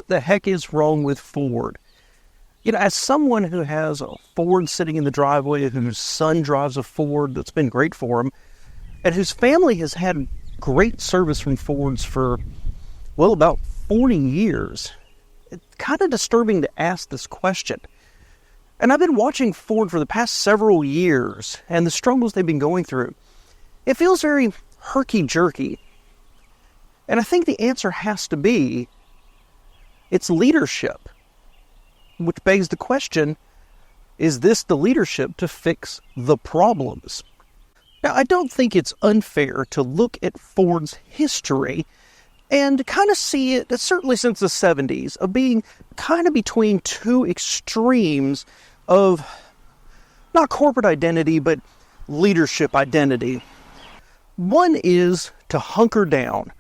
the heck is wrong with Ford? As someone who has a Ford sitting in the driveway, whose son drives a Ford that's been great for him, and whose family has had great service from Fords for, about 40 years, it's kind of disturbing to ask this question. And I've been watching Ford for the past several years, and the struggles they've been going through. It feels very herky-jerky. And I think the answer has to be, it's leadership. Which begs the question, is this the leadership to fix the problems? Now, I don't think it's unfair to look at Ford's history and kind of see it, certainly since the 70s, of being kind of between two extremes of not corporate identity, but leadership identity. One is to hunker down,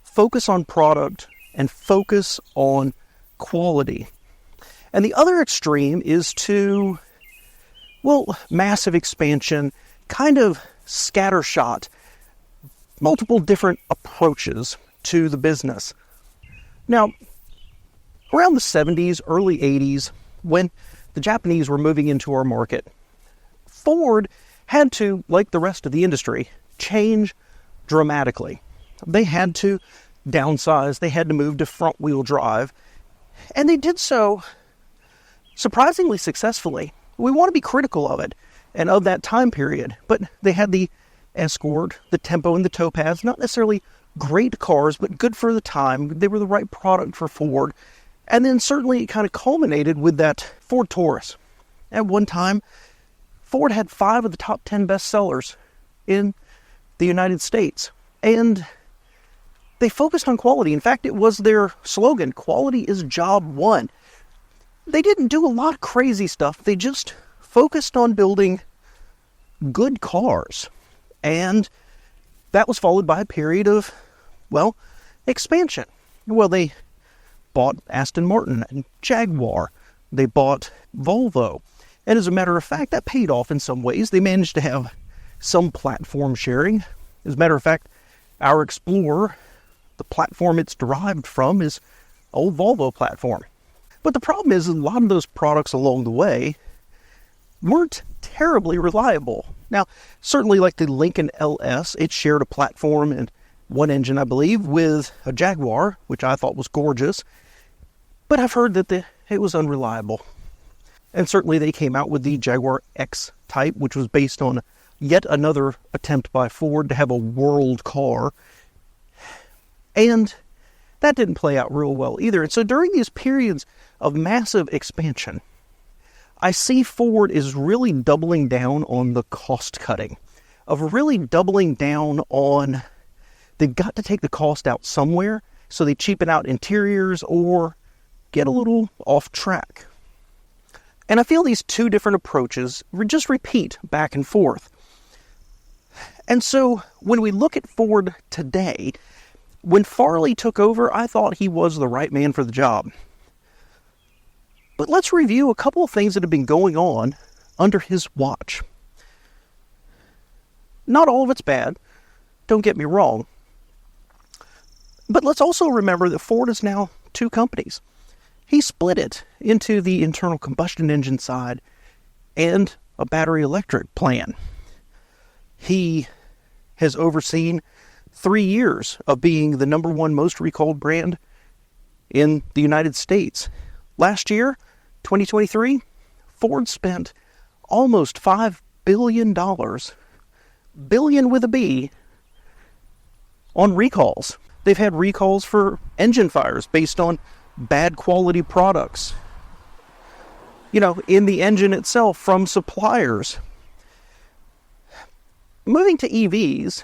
focus on product, and focus on quality. And the other extreme is to, massive expansion, kind of scattershot, multiple different approaches to the business. Now, around the 70s, early 80s, when the Japanese were moving into our market, Ford had to, like the rest of the industry, change dramatically. They had to downsize, they had to move to front-wheel drive, and they did so surprisingly successfully. We want to be critical of it and of that time period, but they had the Escort, the Tempo, and the Topaz, not necessarily great cars, but good for the time. They were the right product for Ford. And then certainly it kind of culminated with that Ford Taurus. At one time, Ford had 5 of the top 10 bestsellers in the United States. And they focused on quality. In fact, it was their slogan, quality is job one. They didn't do a lot of crazy stuff. They just focused on building good cars. And that was followed by a period of, expansion. They bought Aston Martin and Jaguar. They bought Volvo. And as a matter of fact, that paid off in some ways. They managed to have some platform sharing. As a matter of fact, our Explorer, the platform it's derived from, is old Volvo platform. But the problem is a lot of those products along the way weren't terribly reliable. Now, certainly like the Lincoln LS, it shared a platform and one engine, I believe, with a Jaguar, which I thought was gorgeous. But I've heard that it was unreliable. And certainly they came out with the Jaguar X-Type, which was based on yet another attempt by Ford to have a world car. And that didn't play out real well either. And so during these periods of massive expansion, I see Ford is really doubling down on the cost cutting, of really doubling down on, they've got to take the cost out somewhere, so they cheapen out interiors or get a little off track. And I feel these two different approaches just repeat back and forth. And so when we look at Ford today, when Farley took over, I thought he was the right man for the job. But let's review a couple of things that have been going on under his watch. Not all of it's bad, don't get me wrong. But let's also remember that Ford is now two companies. He split it into the internal combustion engine side and a battery electric plan. He has overseen 3 years of being the number one most recalled brand in the United States. Last year, 2023, Ford spent almost $5 billion, billion with a B, on recalls. They've had recalls for engine fires based on bad quality products, in the engine itself from suppliers. Moving to EVs,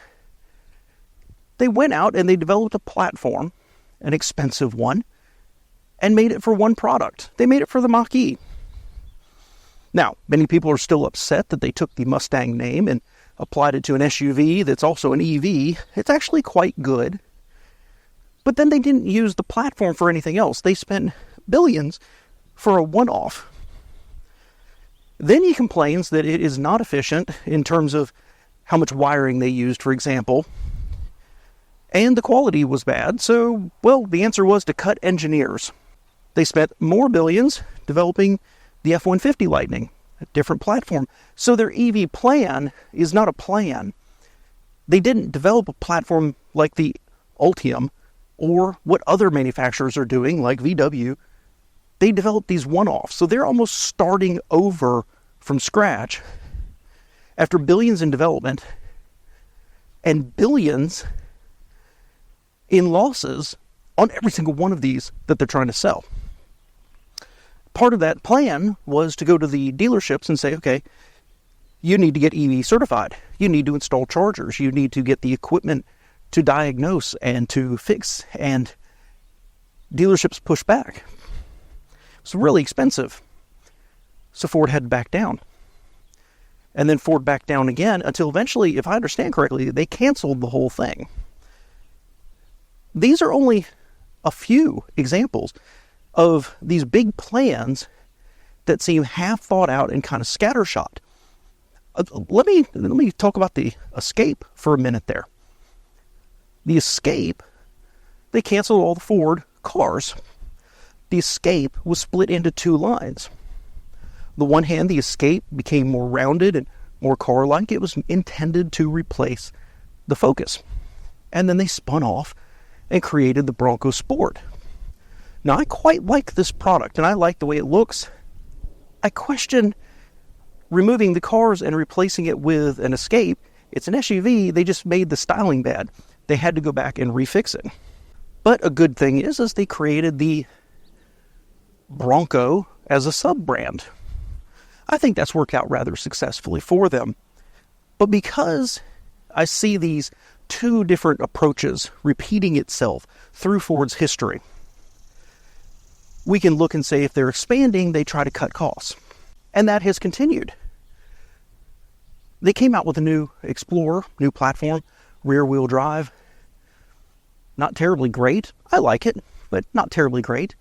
they went out and they developed a platform, an expensive one, and made it for one product. They made it for the Mach-E. Now, many people are still upset that they took the Mustang name and applied it to an SUV that's also an EV. It's actually quite good. But then they didn't use the platform for anything else. They spent billions for a one-off. Then he complains that it is not efficient in terms of how much wiring they used, for example. And the quality was bad. So, the answer was to cut engineers. They spent more billions developing the F-150 Lightning, a different platform. So their EV plan is not a plan. They didn't develop a platform like the Ultium or what other manufacturers are doing, like VW. They developed these one-offs. So they're almost starting over from scratch after billions in development and billions in losses on every single one of these that they're trying to sell. Part of that plan was to go to the dealerships and say, okay, you need to get EV certified. You need to install chargers. You need to get the equipment to diagnose and to fix. And dealerships push back. It's really expensive. So Ford had to back down. And then Ford backed down again until eventually, if I understand correctly, they canceled the whole thing. These are only a few examples of these big plans that seem half thought out and kind of scattershot. Let me talk about the Escape for a minute there. The Escape, they canceled all the Ford cars. The Escape was split into two lines. On the one hand, the Escape became more rounded and more car-like. It was intended to replace the Focus. And then they spun off and created the Bronco Sport. Now, I quite like this product, and I like the way it looks. I question removing the cars and replacing it with an Escape. It's an SUV. They just made the styling bad. They had to go back and refix it. But a good thing is they created the Bronco as a sub-brand. I think that's worked out rather successfully for them. But because I see these two different approaches repeating itself through Ford's history, we can look and say if they're expanding, they try to cut costs. And that has continued. They came out with a new Explorer, new platform, rear-wheel drive. Not terribly great. I like it, but not terribly great.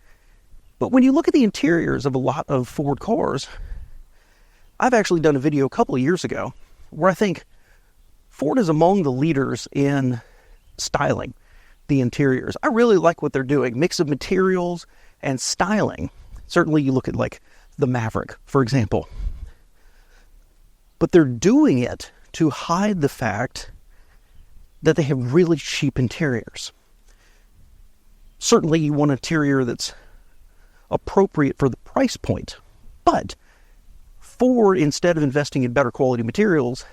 But when you look at the interiors of a lot of Ford cars, I've actually done a video a couple of years ago where I think Ford is among the leaders in styling the interiors. I really like what they're doing. Mix of materials and styling. Certainly you look at like the Maverick, for example. But they're doing it to hide the fact that they have really cheap interiors. Certainly you want an interior that's appropriate for the price point. But Ford, instead of investing in better quality materials,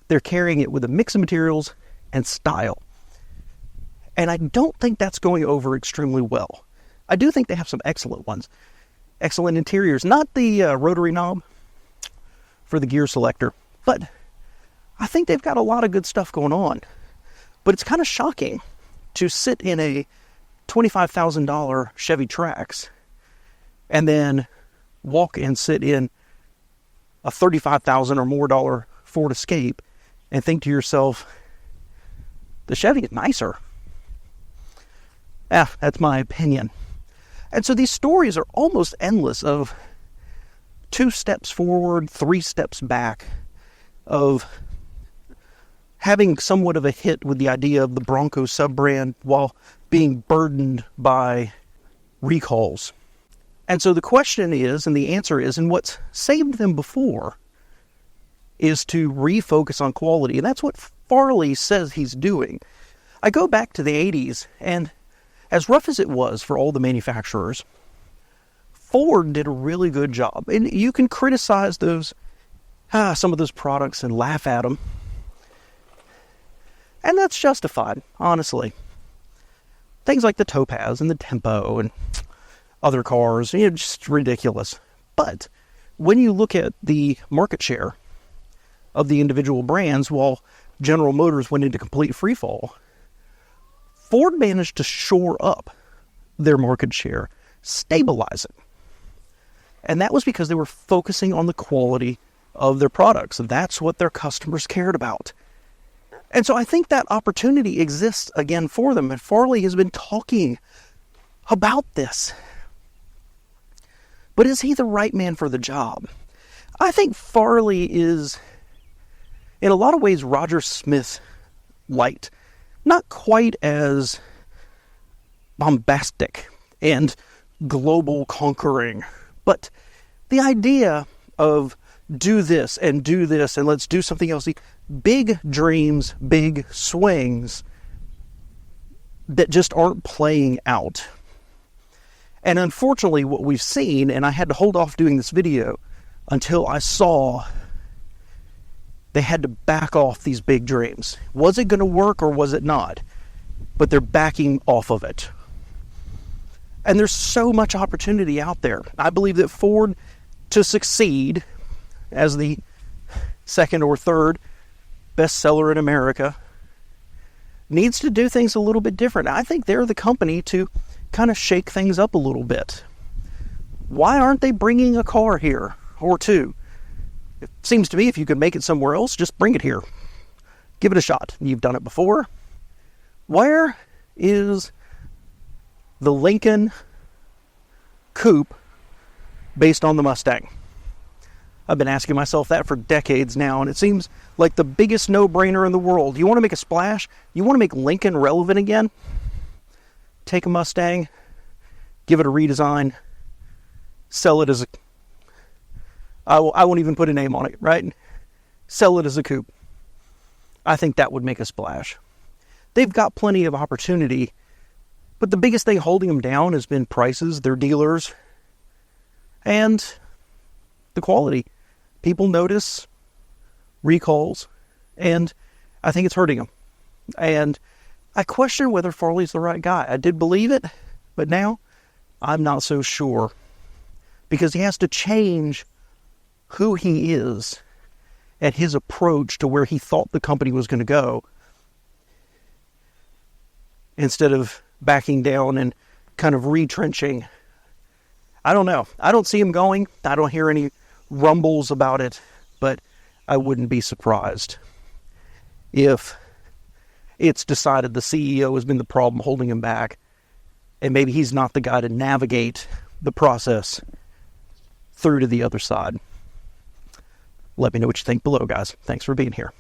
they're carrying it with a mix of materials and style. And I don't think that's going over extremely well. I do think they have some excellent ones. Excellent interiors. Not the rotary knob for the gear selector, but I think they've got a lot of good stuff going on. But it's kind of shocking to sit in a $25,000 Chevy Trax and then walk and sit in a $35,000 or more Ford Escape and think to yourself, the Chevy is nicer. That's my opinion. And so these stories are almost endless of 2 steps forward, 3 steps back, of having somewhat of a hit with the idea of the Bronco sub-brand while being burdened by recalls. And so the question is, and the answer is, and what's saved them before, is to refocus on quality. And that's what Farley says he's doing. I go back to the 80s, and as rough as it was for all the manufacturers, Ford did a really good job. And you can criticize some of those products and laugh at them. And that's justified, honestly. Things like the Topaz and the Tempo and other cars, just ridiculous. But when you look at the market share of the individual brands, while General Motors went into complete freefall, Ford managed to shore up their market share, stabilize it. And that was because they were focusing on the quality of their products. That's what their customers cared about. And so I think that opportunity exists again for them. And Farley has been talking about this. But is he the right man for the job? I think Farley is, in a lot of ways, Roger Smith light. Not quite as bombastic and global conquering. But the idea of do this and let's do something else. Big dreams, big swings that just aren't playing out. And unfortunately, what we've seen, and I had to hold off doing this video until I saw they had to back off these big dreams. Was it going to work or was it not? But they're backing off of it. And there's so much opportunity out there. I believe that Ford, to succeed as the second or third bestseller in America, needs to do things a little bit different. I think they're the company to kind of shake things up a little bit. Why aren't they bringing a car here or two? It seems to me if you could make it somewhere else, just bring it here. Give it a shot. You've done it before. Where is the Lincoln coupe based on the Mustang? I've been asking myself that for decades now, and it seems like the biggest no-brainer in the world. You want to make a splash? You want to make Lincoln relevant again? Take a Mustang, give it a redesign, sell it as a... I won't even put a name on it, right? Sell it as a coupe. I think that would make a splash. They've got plenty of opportunity, but the biggest thing holding them down has been prices, their dealers, and the quality. People notice recalls, and I think it's hurting them. And I question whether Farley's the right guy. I did believe it, but now I'm not so sure. Because he has to change who he is and his approach to where he thought the company was going to go, instead of backing down and kind of retrenching. I don't know. I don't see him going. I don't hear any rumbles about it, but I wouldn't be surprised if it's decided the CEO has been the problem holding him back, and maybe he's not the guy to navigate the process through to the other side. Let me know what you think below, guys. Thanks for being here.